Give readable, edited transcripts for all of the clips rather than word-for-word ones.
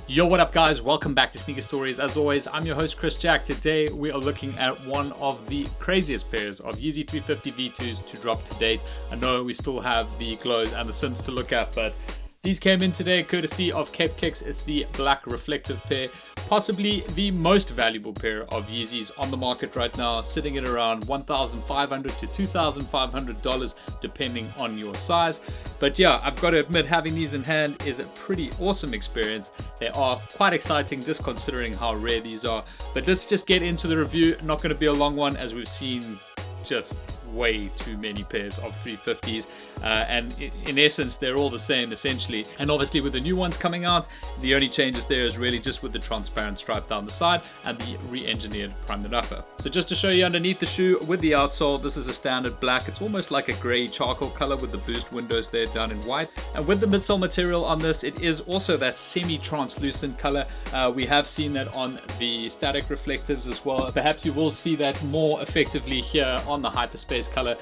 Yo, what up guys? Welcome back to Sneaker Stories. As always, I'm your host Chris Jack. Today we are looking at one of the craziest pairs of Yeezy 350 V2s to drop to date. I know we still have the glows and the synths to look at, but these came in today courtesy of Cape Kicks. It's the black reflective pair, possibly the most valuable pair of Yeezys on the market right now, sitting at around $1,500 to $2,500 depending on your size. But yeah, I've got to admit, having these in hand is a pretty awesome experience. They are quite exciting just considering how rare these are. But let's just get into the review. Not going to be a long one, as we've seen just way too many pairs of 350s, and in essence they're all the same essentially. And obviously with the new ones coming out, the only changes there is really just with the transparent stripe down the side and the re-engineered primed upper. So just to show you underneath the shoe with the outsole, this is a standard black. It's almost like a grey charcoal color with the boost windows there done in white, and with the midsole material on this, it is also that semi-translucent color. We have seen that on the static reflectives as well. Perhaps you will see that more effectively here on the hyperspace color,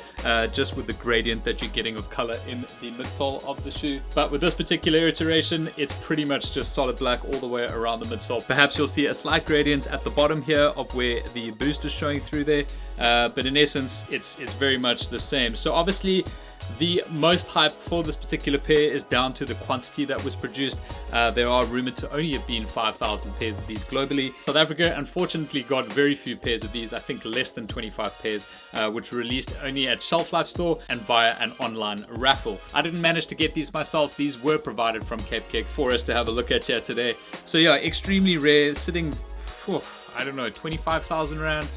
just with the gradient that you're getting of color in the midsole of the shoe. But with this particular iteration, it's pretty much just solid black all the way around the midsole. Perhaps you'll see a slight gradient at the bottom here of where the boost is showing through there, but in essence it's very much the same. So obviously the most hype for this particular pair is down to the quantity that was produced. There are rumored to only have been 5,000 pairs of these globally. South Africa unfortunately got very few pairs of these, I think less than 25 pairs, which were released only at Shelf Life Store and via an online raffle. I didn't manage to get these myself. These were provided from Cape Kicks for us to have a look at here today. So yeah, extremely rare, sitting, I don't know, 25,000 Rand.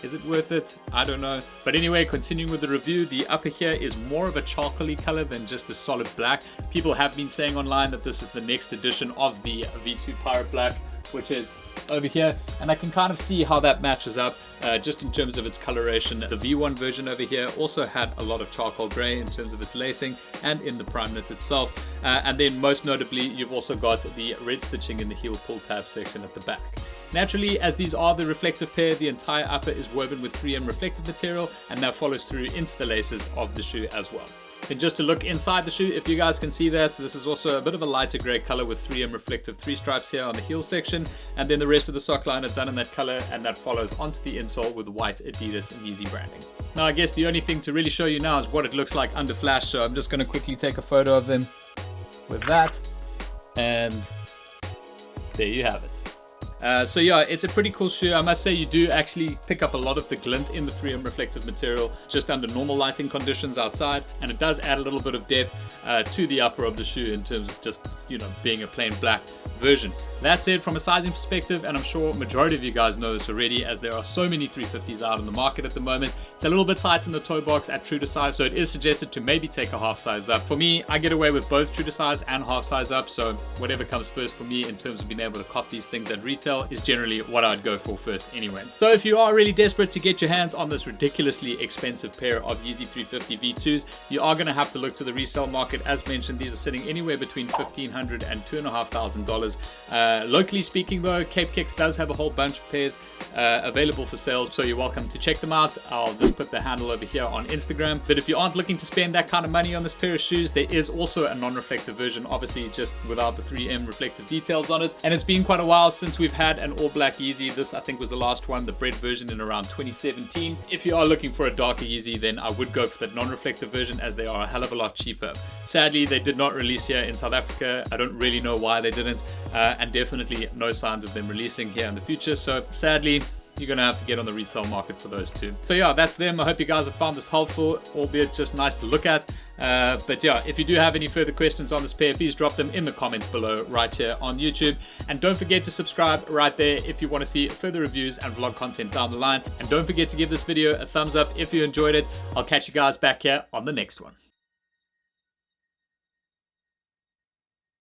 Is it worth it? I don't know. But anyway, continuing with the review, the upper here is more of a charcoaly color than just a solid black. People have been saying online that this is the next edition of the V2 Pirate Black, which is over here, and I can kind of see how that matches up just in terms of its coloration. The V1 version over here also had a lot of charcoal gray in terms of its lacing and in the prime knit itself, and then most notably you've also got the red stitching in the heel pull tab section at the back. Naturally, as these are the reflective pair, the entire upper is woven with 3M reflective material, and that follows through into the laces of the shoe as well. And just to look inside the shoe, if you guys can see that, this is also a bit of a lighter grey color with 3M reflective 3 stripes here on the heel section, and then the rest of the sock line is done in that color, and that follows onto the insole with white Adidas Yeezy branding. Now I guess the only thing to really show you now is what it looks like under flash, so I'm just going to quickly take a photo of them with that, and there you have it. So yeah, it's a pretty cool shoe. I must say you do actually pick up a lot of the glint in the 3M reflective material just under normal lighting conditions outside, and it does add a little bit of depth to the upper of the shoe in terms of just, you know, being a plain black version. That said, from a sizing perspective, and I'm sure majority of you guys know this already, as there are so many 350s out in the market at the moment, it's a little bit tight in the toe box at true to size, so it is suggested to maybe take a half size up. For me, I get away with both true to size and half size up, so whatever comes first for me in terms of being able to cop these things at retail is generally what I'd go for first anyway. So if you are really desperate to get your hands on this ridiculously expensive pair of Yeezy 350 V2s, you are going to have to look to the resale market. As mentioned, these are sitting anywhere between $1,500 and $2,500. Locally speaking though, Cape Kicks does have a whole bunch of pairs available for sales, so you're welcome to check them out. I'll just put the handle over here on Instagram. But if you aren't looking to spend that kind of money on this pair of shoes, there is also a non-reflective version, obviously just without the 3M reflective details on it. And it's been quite a while since we've had an all black Yeezy. This I think was the last one, the bread version, in around 2017. If you are looking for a darker Yeezy, then I would go for that non-reflective version, as they are a hell of a lot cheaper. Sadly, they did not release here in South Africa. I don't really know why they didn't, and definitely no signs of them releasing here in the future, so sadly you're gonna have to get on the resale market for those two. So yeah, that's them. I hope you guys have found this helpful, albeit just nice to look at. But yeah, if you do have any further questions on this pair, please drop them in the comments below right here on YouTube. And don't forget to subscribe right there if you want to see further reviews and vlog content down the line. And don't forget to give this video a thumbs up if you enjoyed it. I'll catch you guys back here on the next one.